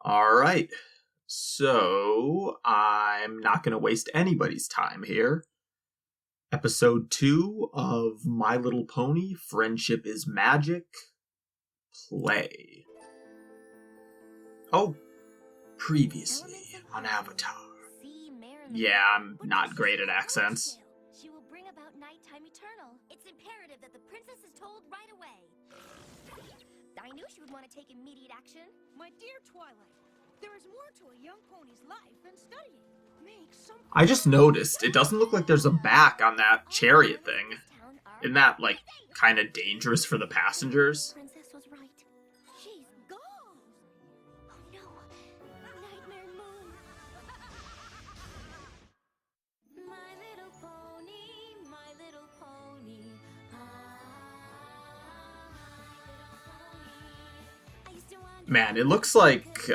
Alright, so I'm not going to waste anybody's time here. Episode 2 of My Little Pony, Friendship is Magic, play. Oh, previously on Avatar. Yeah, I'm not great at accents. She will bring about nighttime eternal. It's imperative that the princess is told right away. I knew she would want to take immediate action. My dear Twilight, there is more to a young pony's life than studying. I just noticed, it doesn't look like there's a back on that chariot thing. Isn't that, like, kind of dangerous for the passengers? Princess was right. She's gone. Oh no, Nightmare Moon. My little pony, my little pony. Man, it looks like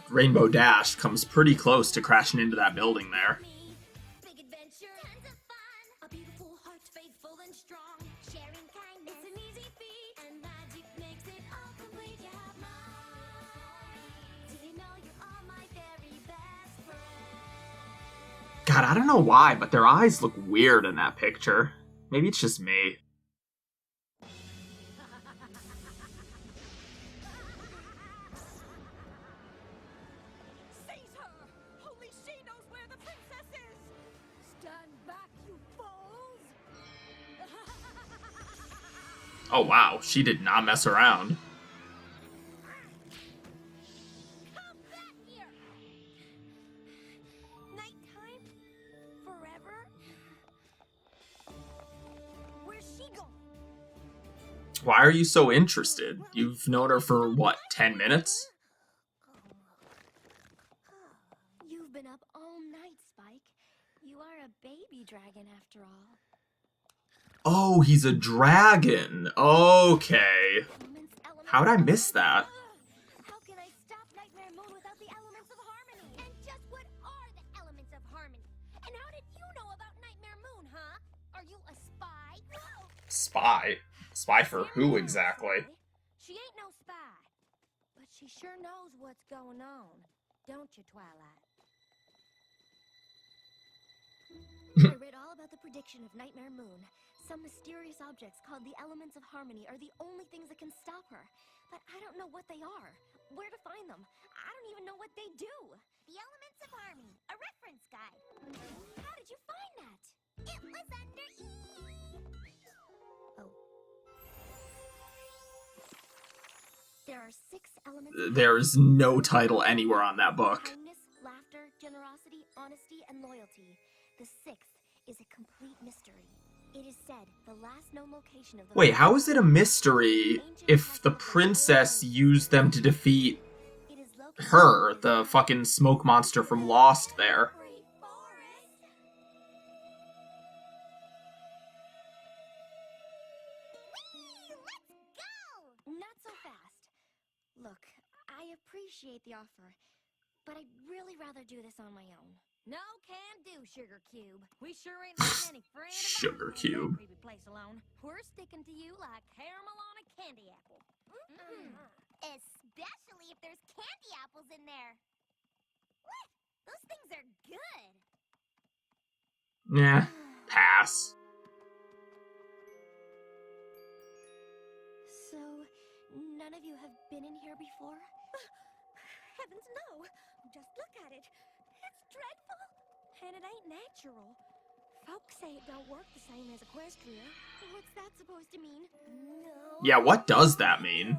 Rainbow Dash comes pretty close to crashing into that building there. Big adventure, tons of fun. A beautiful heart, faithful and strong. Sharing kindness, it's an easy feat, and magic makes it all complete. You have mine. Do you know you're all my very best friend? God, I don't know why, but their eyes look weird in that picture. Maybe it's just me. Oh wow, she did not mess around. Come back here! Nighttime? Forever? Where's she going? Why are you so interested? You've known her for, what, 10 minutes? You've been up all night, Spike. You are a baby dragon after all. Oh, he's a dragon. Okay. How'd I miss that? How can I stop Nightmare Moon without the elements of harmony? And just what are the elements of harmony? And how did you know about Nightmare Moon, huh? Are you a spy? Whoa! Spy? Spy for who exactly? She ain't no spy. But she sure knows what's going on. Don't you, Twilight? I read all about the prediction of Nightmare Moon. Some mysterious objects called the elements of harmony are the only things that can stop her. But I don't know what they are. Where to find them? I don't even know what they do. The elements of harmony. A reference guide. How did you find that? It was under E. Oh. There are 6 elements. There's no title anywhere on that book. Kindness, laughter, generosity, honesty, and loyalty. The 6th is a complete mystery. It is said the last known location of the Wait, how is it a mystery if the princess used them to defeat her, the fucking smoke monster from Lost there? Let's go! Not so fast. Look, I appreciate the offer, but I'd really rather do this on my own. No can do, Sugar Cube. We sure ain't letting any friend of Sugar ours Cube. leave that creepy place alone. We're sticking to you like caramel on a candy apple. Especially if there's candy apples in there. What? Those things are good. Nah, pass. So, none of you have been in here before? Heavens no! Just look at it. It's dreadful. And it ain't natural. Folks say it don't work the same as Equestria. What's that supposed to mean? No. Yeah, what does that mean?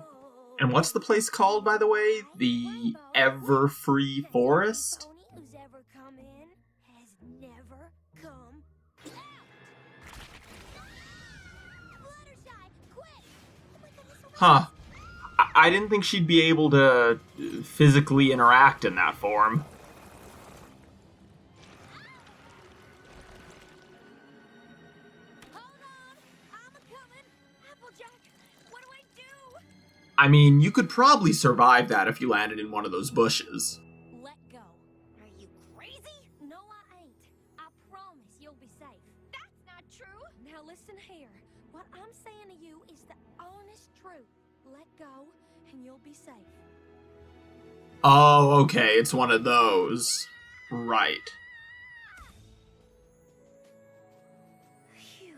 And what's the place called, by the way? The Everfree Forest? Pony who's ever come in has never come out. Fluttershy, quick! Oh my goodness, Huh. I didn't think she'd be able to physically interact in that form. I mean, you could probably survive that if you landed in one of those bushes. Let go. Are you crazy? No, I ain't. I promise you'll be safe. That's not true. Now listen here. What I'm saying to you is the honest truth. Let go, and you'll be safe. Oh, okay, it's one of those. Right. Phew.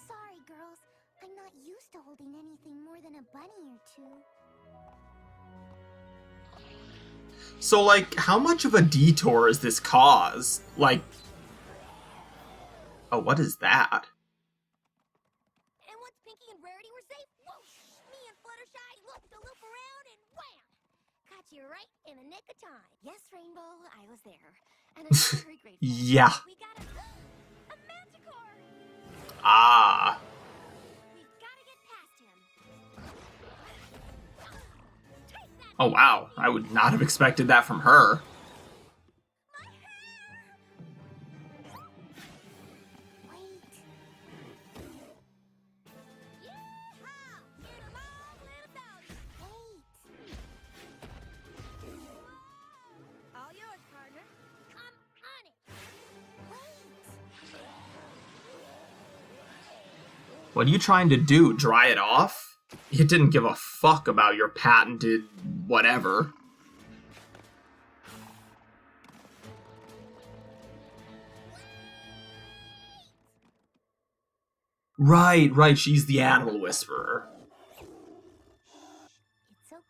Sorry, girls. I'm not used to holding anything more than a bunny or two. So, like, how much of a detour is this cause? Like... Oh, what is that? And once Pinky and Rarity were safe, whoosh! Me and Fluttershy looked a loop around and wham! Caught you right in the nick of time. Yes, Rainbow, I was there. And I'm very grateful. Yeah. We got a Manticore! Ah. We've gotta get past him. Take that, Oh, wow. I would not have expected that from her. my hair! Wait. Yeehaw! Get 'em all, little doggy. Wait. All yours, partner. I'm on it. Wait. What are you trying to do? Dry it off? It didn't give a fuck about your patented whatever. Right, she's the animal whisperer. It's okay.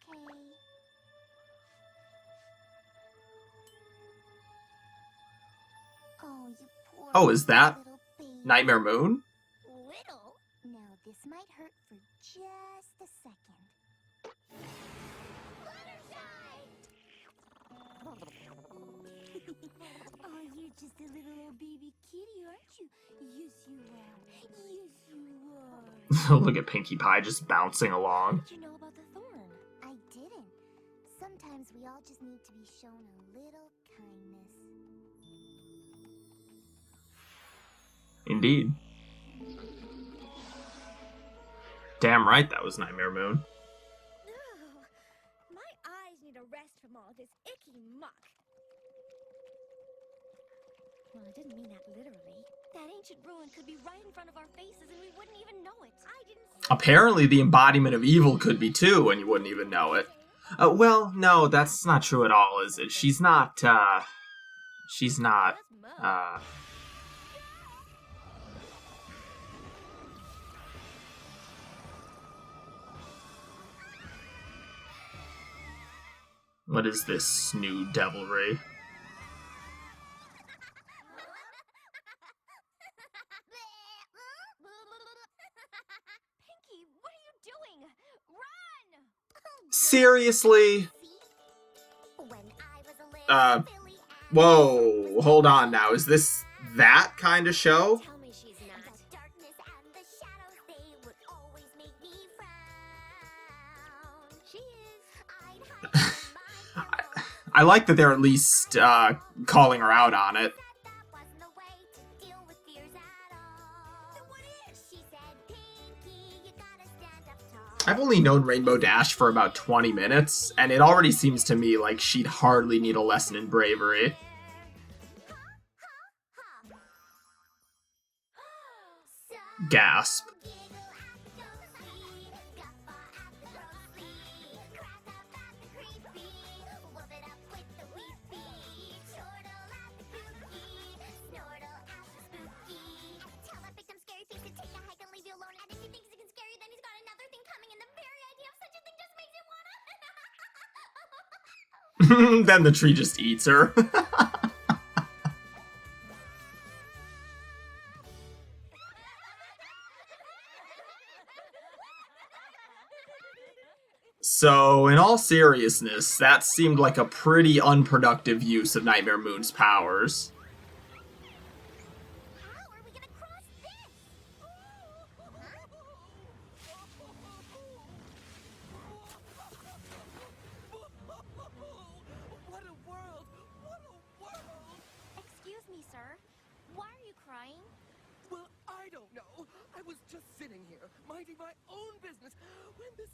Oh, you poor Oh, is that little baby. Nightmare Moon? Little? Now this might hurt for just a second. Oh, you're just a little old baby kitty, aren't you? Yes, you are. Yes, you are. Look at Pinkie Pie just bouncing along. Did you know about the thorn? I didn't. Sometimes we all just need to be shown a little kindness. Indeed. Damn right that was Nightmare Moon. Ugh, my eyes need a rest from all this icky muck. Well, I didn't mean that literally. That ancient ruin could be right in front of our faces and we wouldn't even know it. I didn't see Apparently the embodiment of evil could be too, and you wouldn't even know it. Well, no, that's not true at all, is it? She's not, She's not, just mud. What is this new devilry? Pinky, what are you doing? Run! Seriously? When I was a little silly Whoa, hold on now. Is this that kind of show? Tell me she's not. The darkness and the shadows, they would always make me frown. She is. I'd hide from my pillow. I like that they're at least calling her out on it. That wasn't the way to deal with fears at all. Then what is? She said, Pinky, you gotta stand up tall. I've only known Rainbow Dash for about 20 minutes, and it already seems to me like she'd hardly need a lesson in bravery. Gasp. Then the tree just eats her. So, in all seriousness, that seemed like a pretty unproductive use of Nightmare Moon's powers. How are we gonna cross this? What a world! What a world! Excuse me, sir. Why are you crying? Well, I don't know. I was just sitting here, minding my own business, when this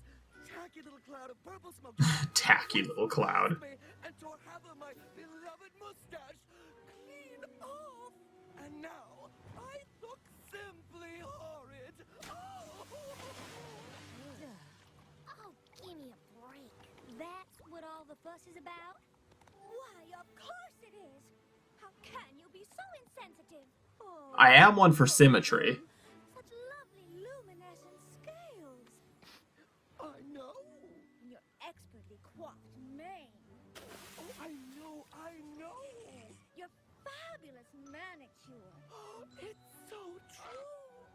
tacky little cloud of purple smoke Tacky little cloud. me and tore half of my beloved mustache clean off. And now I look simply horrid. Oh! Oh, give me a break. That's what all the fuss is about? Why, of course it is. How can you be so insensitive? Oh, I am one for symmetry. such lovely luminescent scales. I know. And your expertly coiffed mane. Oh, I know. Your fabulous manicure. It's so true.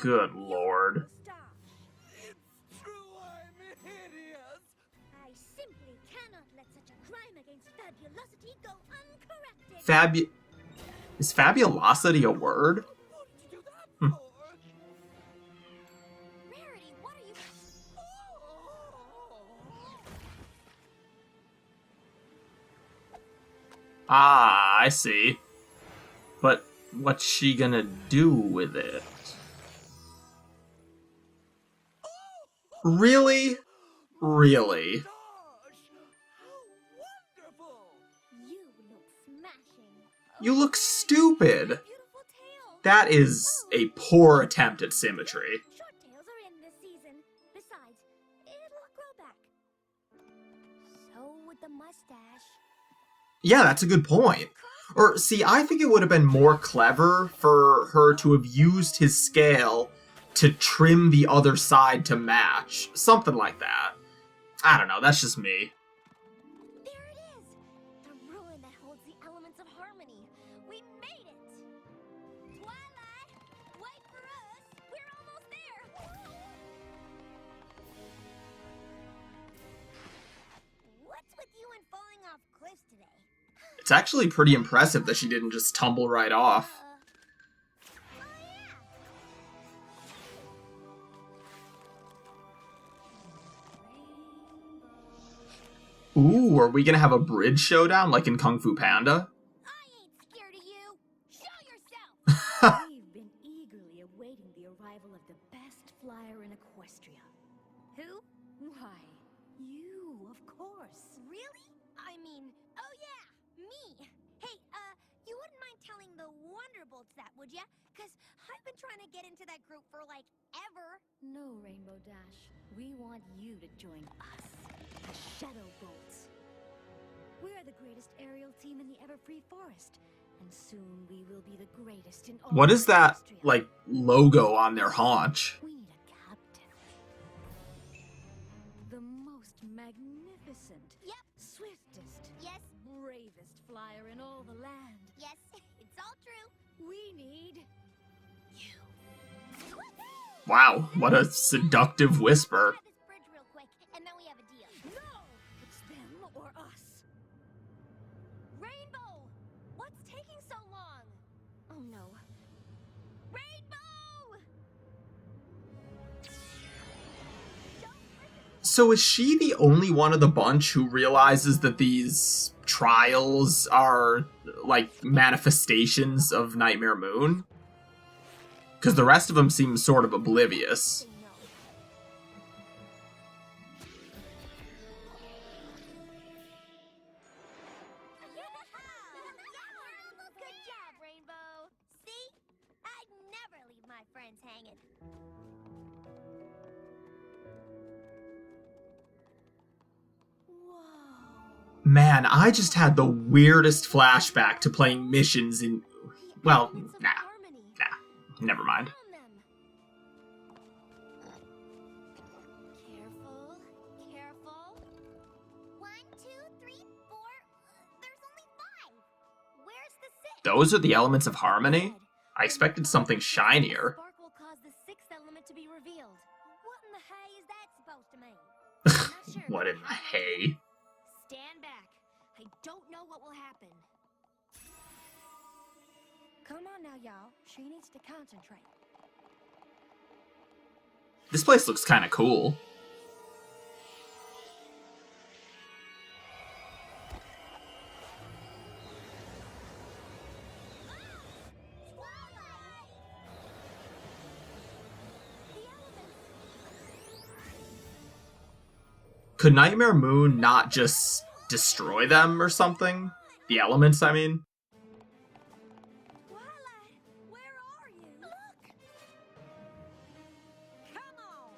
Good lord. It's true, I'm hideous. I simply cannot let such a crime against fabulosity go uncorrected. Is fabulosity a word? What did you do that Hmm. for? Rarity, what are you... Ah, I see. But what's she gonna do with it? Really? Really? Gosh, how wonderful! You look smashing. You look stupid. Beautiful tail. That is a poor attempt at symmetry. Short tails are in this season. Besides, it'll grow back. So would the mustache. Yeah, that's a good point. Or, see, I think it would have been more clever for her to have used his scale to trim the other side to match. Something like that. I don't know, that's just me. There it is! The ruin that holds the elements of harmony. We made it! Twilight, wait for us! We're almost there! What's with you and falling off cliffs today? It's actually pretty impressive that she didn't just tumble right off. Oh yeah! Ooh, are we gonna have a bridge showdown like in Kung Fu Panda? I ain't scared of you! Show yourself! We've been eagerly awaiting the arrival of the best flyer in Equestria. Who? Why, you, of course. Really? I mean, oh yeah, me. Hey, you wouldn't mind telling the Wonderbolts that, would ya? Cause I've been trying to get into that group for like ever. No, Rainbow Dash. We want you to join us, the Shadow Bolts. We're the greatest aerial team in the Everfree Forest, and soon we will be the greatest in all What is that, Equestria. like, logo on their haunch? We need a captain. The most magnificent, Yep. swiftest, Yes, bravest flyer in all the land. yes, it's all true. We need you. Wow, what a seductive whisper. Try this bridge real quick, and then we have a deal. No! It's them or us. Rainbow! What's taking so long? Oh no. Rainbow! So is she the only one of the bunch who realizes that these trials are, like, manifestations of Nightmare Moon? Because the rest of them seem sort of oblivious. Say no. Good job, Rainbow. See? I'd never leave my friends hanging. Whoa. Man, I just had the weirdest flashback to playing missions in... Well, Elements of nah, harmony. never mind. Found them. Careful, careful. 1, 2, 3, 4. There's only 5. Where's the 6th? Those are the elements of harmony? I expected something shinier. Spark will cause the 6th element to be revealed. What in the hay is that supposed to mean? I'm not sure. What in the hay? Stand back. I don't know what will happen. Come on now, y'all. She needs to concentrate. This place looks kind of cool. Could Nightmare Moon not just destroy them or something? The elements, I mean? Twilight, where are you? Look! Come on!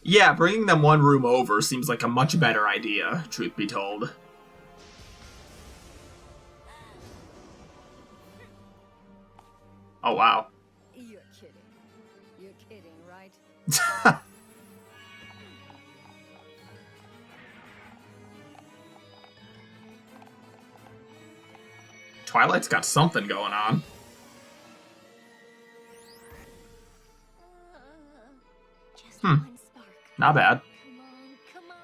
Yeah, bringing them one room over seems like a much better idea, truth be told. Oh, wow. You're kidding. You're kidding, right? Twilight's got something going on. Just one spark. Not bad. Come on, come on.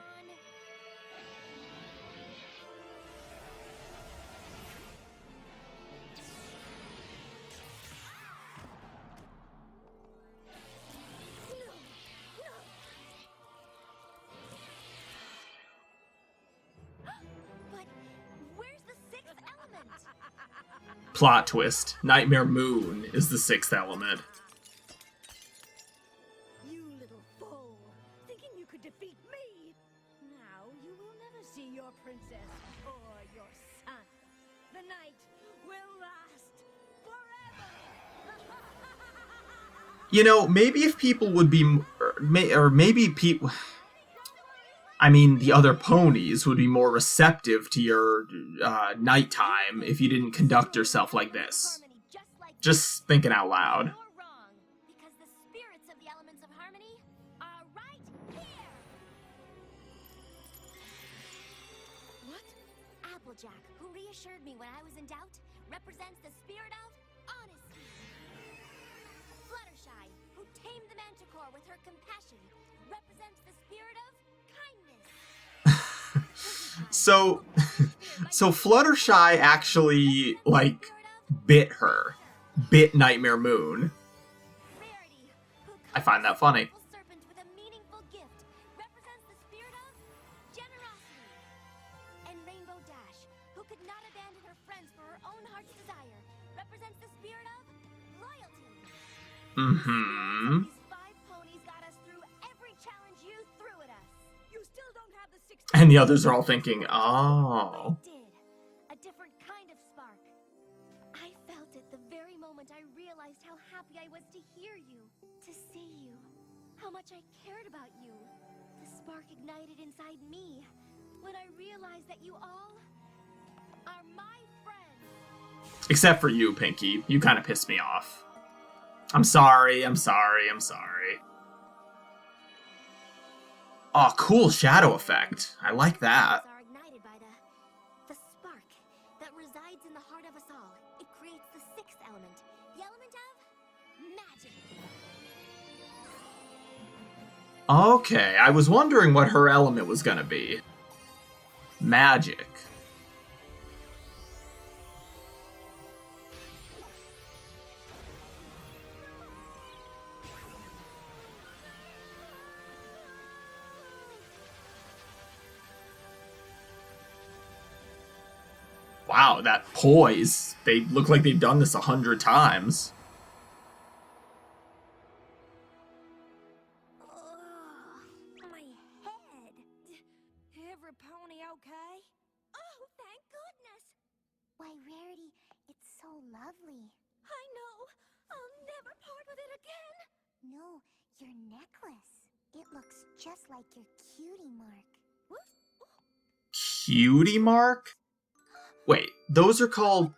But where's the sixth element? Plot twist. Nightmare Moon is the sixth element. You little fool! Thinking you could defeat me! Now you will never see your princess or your son. The night will last forever! You know, maybe if people would be... Or maybe people... I mean, the other ponies would be more receptive to your nighttime if you didn't conduct yourself like this. Harmony, just like Just thinking out loud. You're wrong, because the spirits of the elements of harmony are right here. What? Applejack, who reassured me when I was in doubt, represents the spirit of honesty. Fluttershy, who tamed the manticore with her compassion, represents the spirit of kindness. So Fluttershy actually, like, bit her. Bit Nightmare Moon. Rarity, who I find that funny. colors a serpent with a meaningful gift, represents the spirit of generosity. And Rainbow Dash, who could not abandon her friends for her own heart's desire, represents the spirit of loyalty. Mm-hmm. These 5 ponies got us through every challenge you threw at us. You still don't have the sixth. And the others are all thinking, oh. I did. A different kind of spark. I felt it the very moment I realized how happy I was to hear you, to see you, how much I cared about you. The spark ignited inside me when I realized that you all are my friends. Except for you, Pinky. You kind of pissed me off. I'm sorry, I'm sorry, I'm sorry. Oh, cool shadow effect. I like that. Are ignited by the spark that resides in the heart of us all. It creates the sixth element, the element of magic. Okay, I was wondering what her element was gonna be. Magic. Wow, that poise. They look like they've done this 100 times. My head. Every pony okay? Oh, thank goodness. Why, Rarity, it's so lovely. I know. I'll never part with it again. No, your necklace. It looks just like your cutie mark. Cutie mark? Wait, those are called...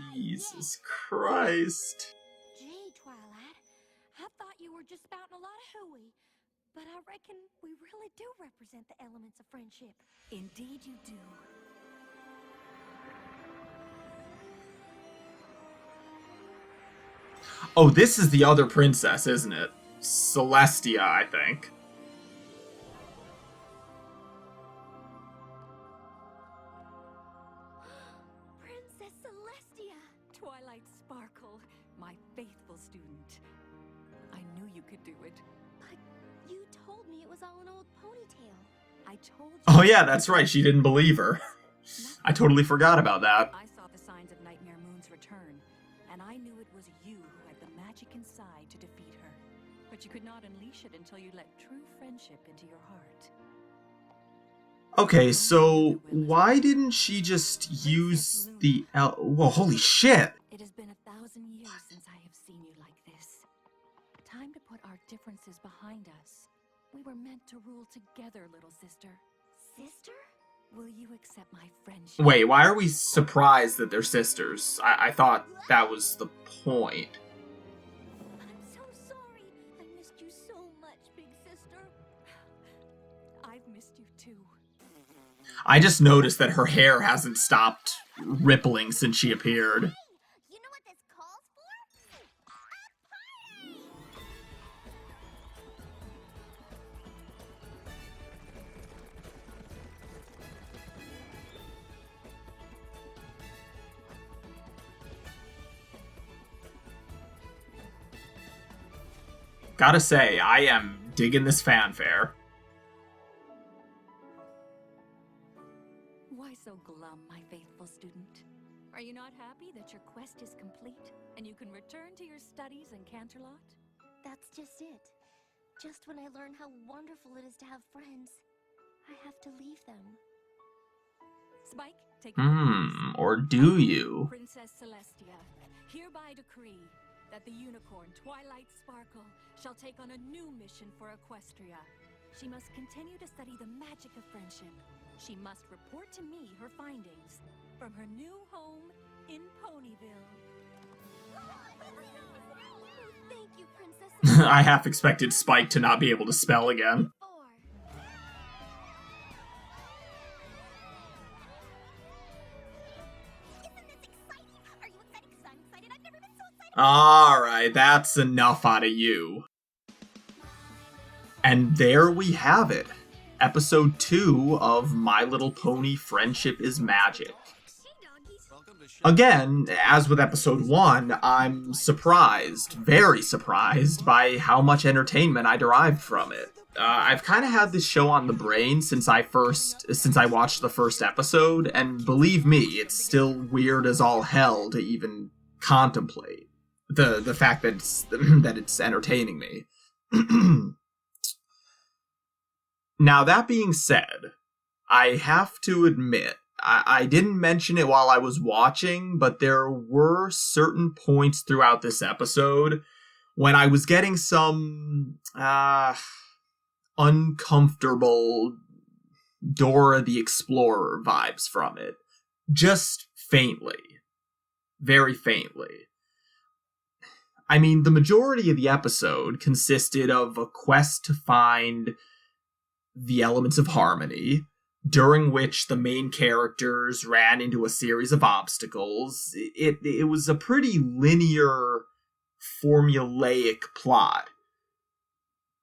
Jesus Christ. Gee, Twilight, I thought you were just spouting a lot of hooey, but I reckon we really do represent the elements of friendship. Indeed you do. Oh, this is the other princess, isn't it? Celestia, I think. Princess Celestia. Twilight Sparkle, my faithful student. I knew you could do it. But you told me it was all an old ponytail. I told you. Oh yeah, that's right, she didn't believe her. I totally forgot about that. I saw the signs of Nightmare Moon's return, and I knew it was you who had the magic inside to defeat her. But you could not unleash it until you let true friendship into your heart. Okay, so why didn't she just use the Whoa, holy shit! It has been 1,000 years since I have seen you like this. time to put our differences behind us. We were meant to rule together, little sister. Sister? Will you accept my friendship? Wait, why are we surprised that they're sisters? I thought that was the point. I'm so sorry. I missed you so much, big sister. I've missed you too. I just noticed that her hair hasn't stopped rippling since she appeared. Hey, you know what this calls for? A party! Gotta say, I am digging this fanfare. Why so glum, my faithful student? Are you not happy that your quest is complete and you can return to your studies in Canterlot? That's just it. Just when I learn how wonderful it is to have friends, I have to leave them. Spike, take your Or do you? Princess Celestia, hereby decree that the unicorn Twilight Sparkle shall take on a new mission for Equestria. She must continue to study the magic of friendship. She must report to me her findings from her new home in Ponyville. Thank you, Princess. I half expected Spike to not be able to spell again. Isn't this exciting? Are you excited? Because I'm excited. I've never been so excited. Alright, that's enough out of you. And there we have it. Episode 2 of My Little Pony Friendship is Magic. Again, as with episode 1, I'm surprised, very surprised, by how much entertainment I derived from it. I've kind of had this show on the brain since I watched the first episode, and believe me, it's still weird as all hell to even contemplate the fact that it's entertaining me. Now, that being said, I have to admit, I didn't mention it while I was watching, but there were certain points throughout this episode when I was getting some uncomfortable Dora the Explorer vibes from it. Just faintly. Very faintly. I mean, the majority of the episode consisted of a quest to find the elements of harmony, during which the main characters ran into a series of obstacles. It was a pretty linear, formulaic plot.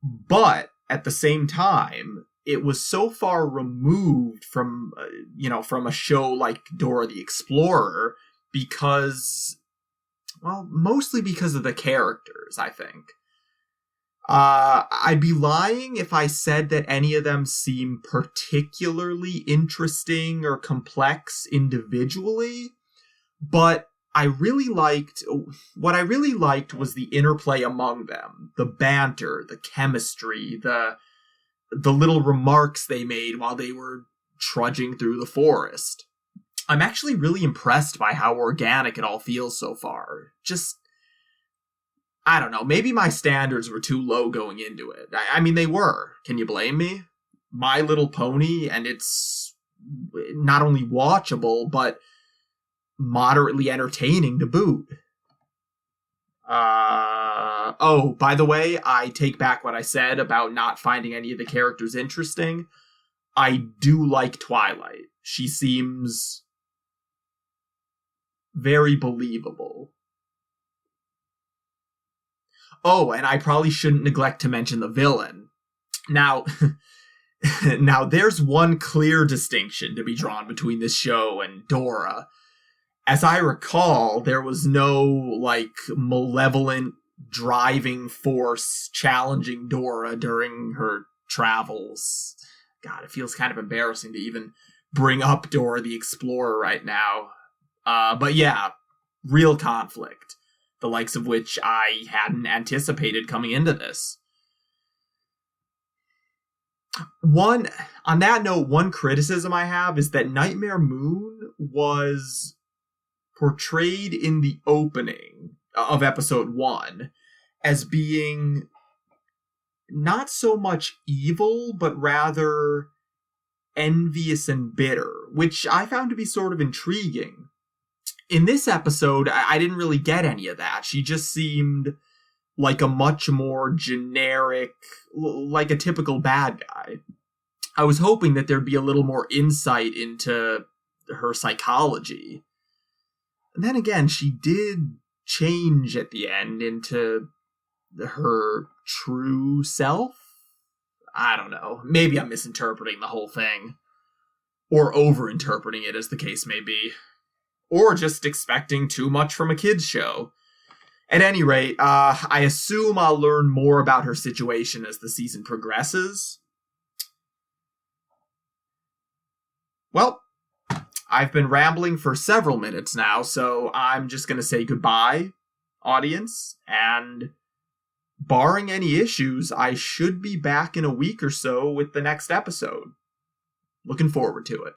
But, at the same time, it was so far removed from, from a show like Dora the Explorer because, well, mostly because of the characters, I think. I'd be lying if I said that any of them seem particularly interesting or complex individually, but what I really liked was the interplay among them, the banter, the chemistry, the little remarks they made while they were trudging through the forest. I'm actually really impressed by how organic it all feels so far. Just, I don't know, maybe my standards were too low going into it. I mean, they were. Can you blame me? My Little Pony, and it's not only watchable, but moderately entertaining to boot. Oh, by the way, I take back what I said about not finding any of the characters interesting. I do like Twilight. She seems very believable. Oh, and I probably shouldn't neglect to mention the villain. Now, there's one clear distinction to be drawn between this show and Dora. As I recall, there was no, malevolent driving force challenging Dora during her travels. God, it feels kind of embarrassing to even bring up Dora the Explorer right now. But yeah, real conflict, the likes of which I hadn't anticipated coming into this. On that note, one criticism I have is that Nightmare Moon was portrayed in the opening of episode 1 as being not so much evil, but rather envious and bitter, which I found to be sort of intriguing. In this episode, I didn't really get any of that. She just seemed like a much more generic, like a typical bad guy. I was hoping that there'd be a little more insight into her psychology. And then again, she did change at the end into her true self. I don't know. Maybe I'm misinterpreting the whole thing. Or over-interpreting it, as the case may be. Or just expecting too much from a kid's show. At any rate, I assume I'll learn more about her situation as the season progresses. Well, I've been rambling for several minutes now, so I'm just going to say goodbye, audience, and barring any issues, I should be back in a week or so with the next episode. Looking forward to it.